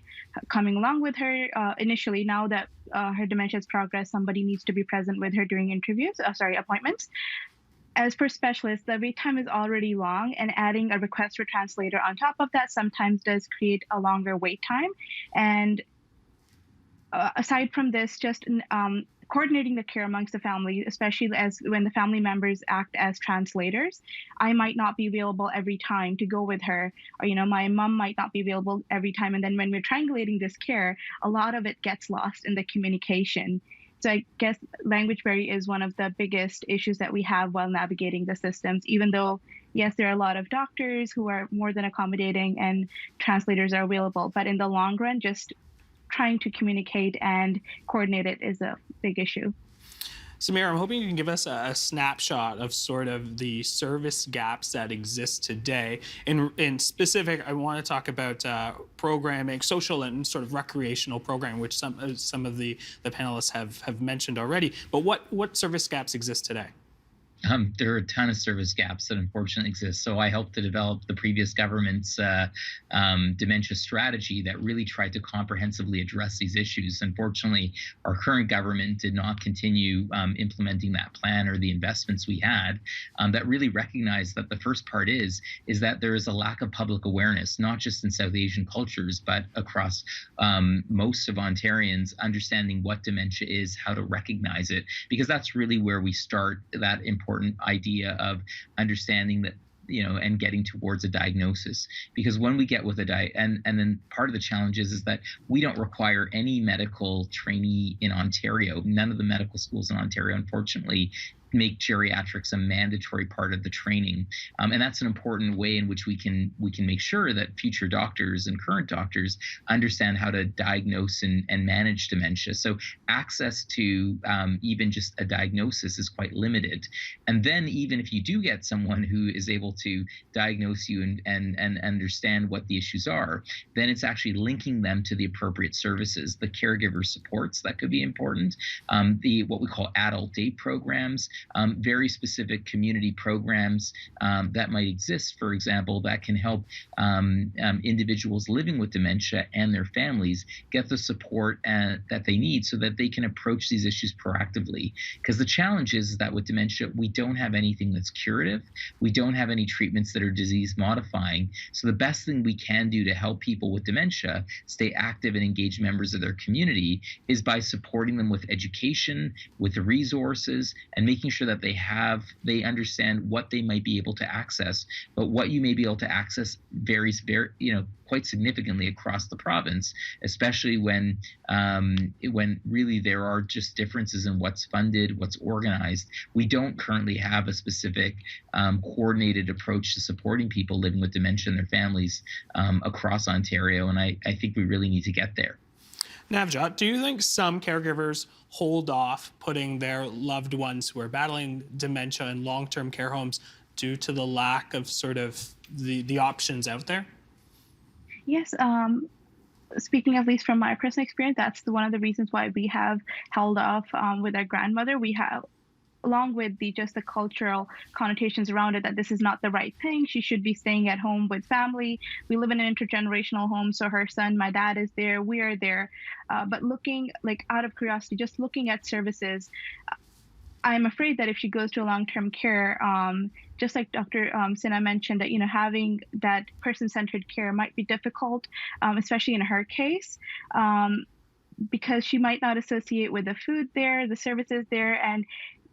coming along with her initially. Now that her dementia has progressed, somebody needs to be present with her during appointments. As per specialists, the wait time is already long, and adding a request for translator on top of that sometimes does create a longer wait time. And aside from this, just coordinating the care amongst the family, especially as when the family members act as translators. I might not be available every time to go with her, or my mom might not be available every time. And then when we're triangulating this care, a lot of it gets lost in the communication. So I guess language barrier is one of the biggest issues that we have while navigating the systems, even though, yes, there are a lot of doctors who are more than accommodating and translators are available. But in the long run, just trying to communicate and coordinate it is a big issue. Samir, I'm hoping you can give us a snapshot of sort of the service gaps that exist today. In specific, I want to talk about programming, social and sort of recreational programming, which some of the panelists have mentioned already. But what service gaps exist today? There are a ton of service gaps that unfortunately exist. So I helped to develop the previous government's dementia strategy that really tried to comprehensively address these issues. Unfortunately, our current government did not continue implementing that plan or the investments we had that really recognized that the first part is that there is a lack of public awareness, not just in South Asian cultures, but across most of Ontarians understanding what dementia is, how to recognize it, because that's really where we start that important idea of understanding that, and getting towards a diagnosis. Because when we get with and then part of the challenge is that we don't require any medical trainee in Ontario. None of the medical schools in Ontario, unfortunately, make geriatrics a mandatory part of the training, and that's an important way in which we can make sure that future doctors and current doctors understand how to diagnose and manage dementia. So access to even just a diagnosis is quite limited. And then even if you do get someone who is able to diagnose you and understand what the issues are, then it's actually linking them to the appropriate services, the caregiver supports that could be important, the what we call adult day programs, very specific community programs that might exist, for example, that can help individuals living with dementia and their families get the support that they need so that they can approach these issues proactively. Because the challenge is that with dementia, we don't have anything that's curative. We don't have any treatments that are disease modifying. So the best thing we can do to help people with dementia stay active and engaged members of their community is by supporting them with education, with the resources, and making sure that they understand what they might be able to access. But what you may be able to access varies quite significantly across the province, especially when really there are just differences in what's funded, what's organized. We don't currently have a specific coordinated approach to supporting people living with dementia and their families across Ontario, and I think we really need to get there. Navjot, do you think some caregivers hold off putting their loved ones who are battling dementia in long-term care homes due to the lack of sort of the options out there? Yes. Speaking at least from my personal experience, that's one of the reasons why we have held off with our grandmother. We have, along with the cultural connotations around it, that this is not the right thing. She should be staying at home with family. We live in an intergenerational home, so her son, my dad is there, we are there. But looking, out of curiosity, just looking at services, I'm afraid that if she goes to a long-term care, just like Dr. Sinha mentioned, that having that person-centered care might be difficult, especially in her case. Because she might not associate with the food there, the services there, and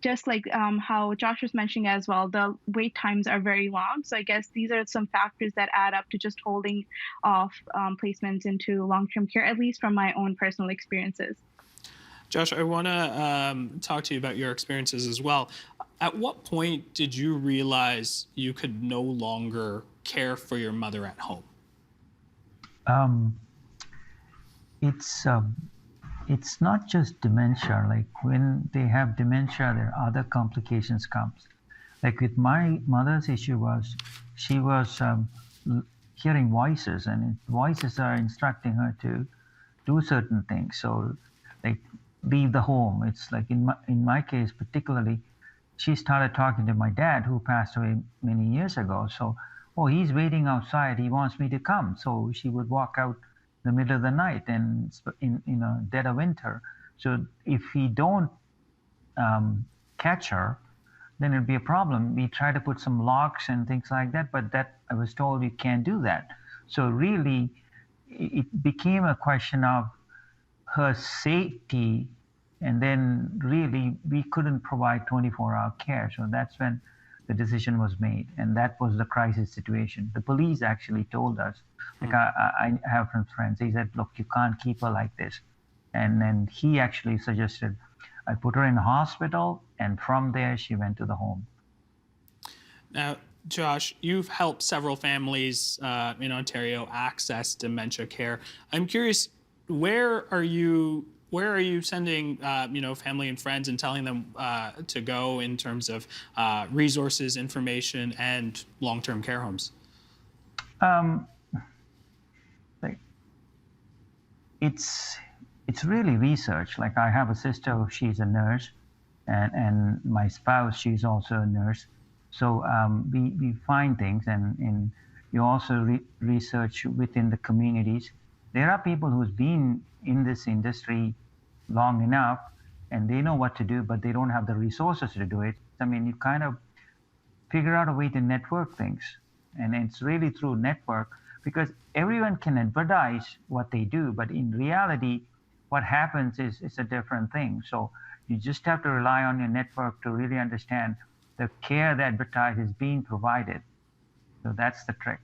just like how Josh was mentioning as well, the wait times are very long. So I guess these are some factors that add up to just holding off placements into long-term care, at least from my own personal experiences. Josh, I want to talk to you about your experiences as well. At what point did you realize you could no longer care for your mother at home? It's not just dementia. Like when they have dementia, there are other complications comes. Like with my mother's issue was she was hearing voices, and voices are instructing her to do certain things. So like leave the home. It's like in my case particularly, she started talking to my dad who passed away many years ago. So, oh, he's waiting outside. He wants me to come. So she would walk out the middle of the night and in a dead of winter. So if we don't catch her, then it'll be a problem. We try to put some locks and things like that, but that I was told we can't do that. So really, it became a question of her safety And then really we couldn't provide 24-hour care. So that's when the decision was made. And that was the crisis situation. The police actually told us, like I have some friends, they said, look, you can't keep her like this. And then he actually suggested I put her in the hospital, and from there she went to the home. Now, Josh, you've helped several families in Ontario access dementia care. I'm curious, where are you sending family and friends and telling them to go in terms of resources, information, and long-term care homes? It's really research. Like I have a sister, she's a nurse, and my spouse, she's also a nurse. So we find things, and you also research within the communities. There are people who's been in this industry long enough, and they know what to do, but they don't have the resources to do it. I mean, you kind of figure out a way to network things, and it's really through network, because everyone can advertise what they do, but in reality, what happens is it's a different thing. So you just have to rely on your network to really understand the care that advertised is being provided. So that's the trick.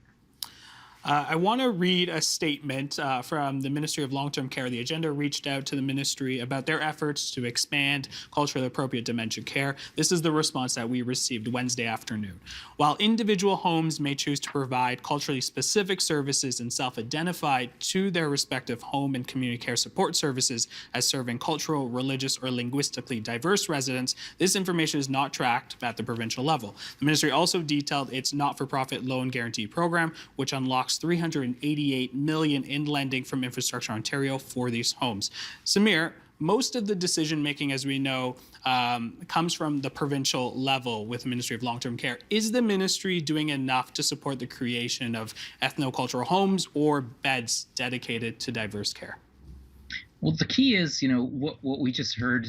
I want to read a statement from the Ministry of Long-Term Care. The agenda reached out to the ministry about their efforts to expand culturally appropriate dementia care. This is the response that we received Wednesday afternoon. While individual homes may choose to provide culturally specific services and self-identify to their respective home and community care support services as serving cultural, religious, or linguistically diverse residents, this information is not tracked at the provincial level. The ministry also detailed its not-for-profit loan guarantee program, which unlocks $388 million in lending from Infrastructure Ontario for these homes. Samir, most of the decision-making, as we know, comes from the provincial level with the Ministry of Long-Term Care. Is the ministry doing enough to support the creation of ethnocultural homes or beds dedicated to diverse care? Well, the key is, what we just heard,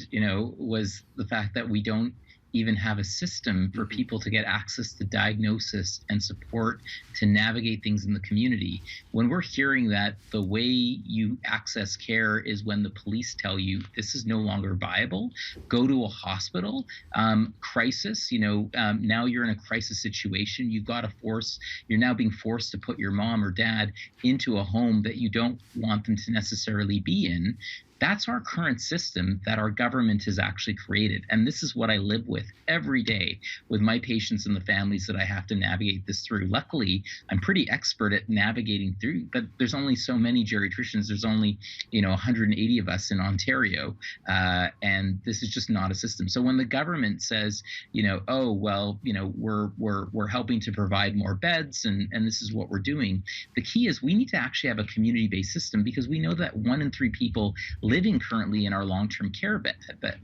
was the fact that we don't even have a system for people to get access to diagnosis and support to navigate things in the community. When we're hearing that the way you access care is when the police tell you this is no longer viable, go to a hospital, crisis, now you're in a crisis situation, you're now being forced to put your mom or dad into a home that you don't want them to necessarily be in. That's our current system that our government has actually created. And this is what I live with every day with my patients and the families that I have to navigate this through. Luckily, I'm pretty expert at navigating through, but there's only so many geriatricians. There's only, 180 of us in Ontario. And this is just not a system. So when the government says, we're helping to provide more beds and this is what we're doing, the key is we need to actually have a community-based system, because we know that 1 in 3 people living currently in our long-term care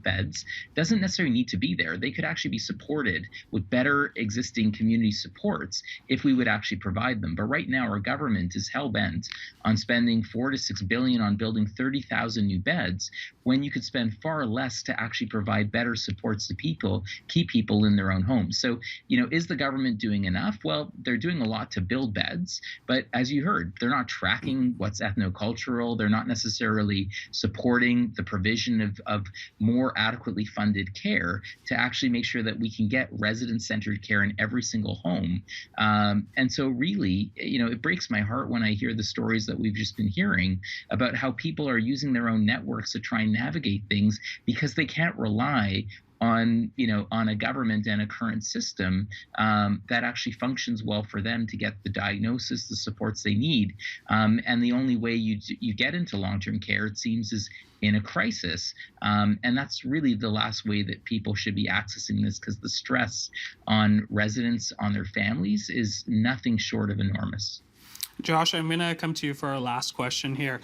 beds doesn't necessarily need to be there. They could actually be supported with better existing community supports if we would actually provide them. But right now, our government is hell-bent on spending $4 to $6 billion on building 30,000 new beds, when you could spend far less to actually provide better supports to people, keep people in their own homes. So, is the government doing enough? Well, they're doing a lot to build beds, but as you heard, they're not tracking what's ethnocultural. They're not necessarily supporting the provision of more adequately funded care to actually make sure that we can get resident-centered care in every single home. And so really, it breaks my heart when I hear the stories that we've just been hearing about how people are using their own networks to try and navigate things because they can't rely on a government and a current system that actually functions well for them to get the diagnosis, the supports they need. And the only way you get into long-term care, it seems, is in a crisis. And that's really the last way that people should be accessing this, because the stress on residents, on their families, is nothing short of enormous. Josh, I'm going to come to you for our last question here.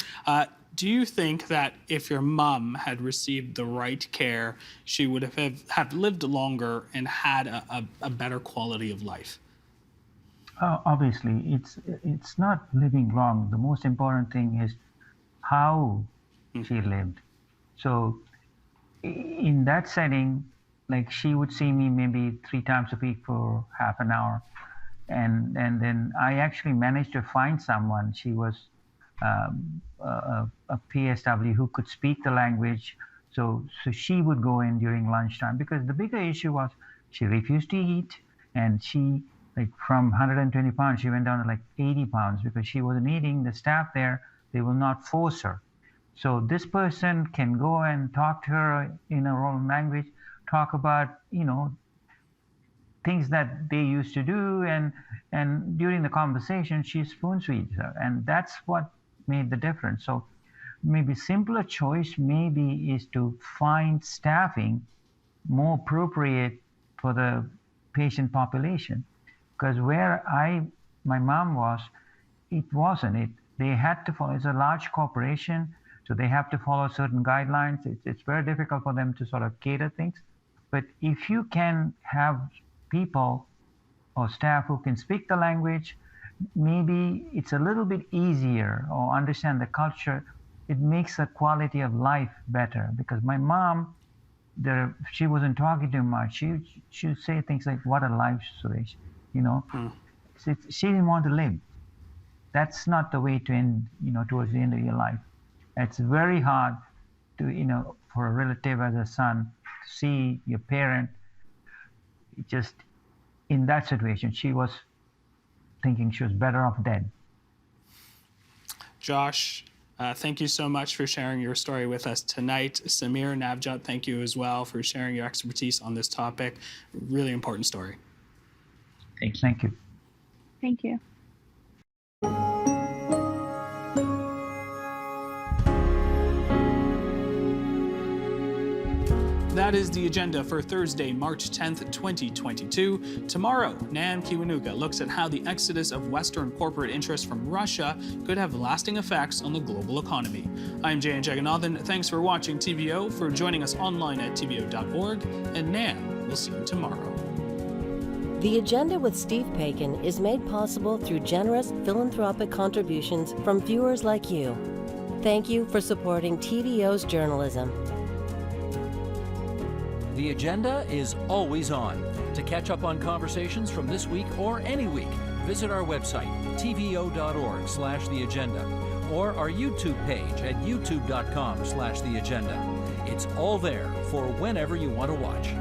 Do you think that if your mom had received the right care, she would have lived longer and had a better quality of life? Obviously, it's not living long. The most important thing is how she lived. So in that setting, like, she would see me maybe 3 times a week for half an hour. And then I actually managed to find someone. She was a PSW who could speak the language, So she would go in during lunchtime because the bigger issue was she refused to eat, and she, like, from 120 pounds, she went down to like 80 pounds because she wasn't eating. The staff there, they will not force her. So this person can go and talk to her in her own language, talk about, things that they used to do, and during the conversation, she spoon feeds her, and that's what made the difference. So maybe simpler choice maybe is to find staffing more appropriate for the patient population, because where my mom was, it wasn't. They had to follow. It's a large corporation, so they have to follow certain guidelines. It's very difficult for them to sort of cater things. But if you can have people or staff who can speak the language, maybe it's a little bit easier, or understand the culture. It makes the quality of life better. Because my mom, she wasn't talking too much. She would say things like, "What a life, Suresh," She didn't want to live. That's not the way to end, towards the end of your life. It's very hard to, for a relative as a son, to see your parent just in that situation. She was thinking she was better off dead. Josh, thank you so much for sharing your story with us tonight. Samir, Navjot, thank you as well for sharing your expertise on this topic. Really important story. Thank you. Thank you. Thank you. That is the agenda for Thursday, March 10th, 2022. Tomorrow, Nam Kiwanuka looks at how the exodus of Western corporate interests from Russia could have lasting effects on the global economy. I'm Jay Jaganathan. Thanks for watching TVO, for joining us online at tvo.org, and Nam, we'll see you tomorrow. The Agenda with Steve Paikin is made possible through generous philanthropic contributions from viewers like you. Thank you for supporting TVO's journalism. The Agenda is always on. To catch up on conversations from this week or any week, visit our website, tvo.org/theagenda, or our YouTube page at youtube.com/theagenda. It's all there for whenever you want to watch.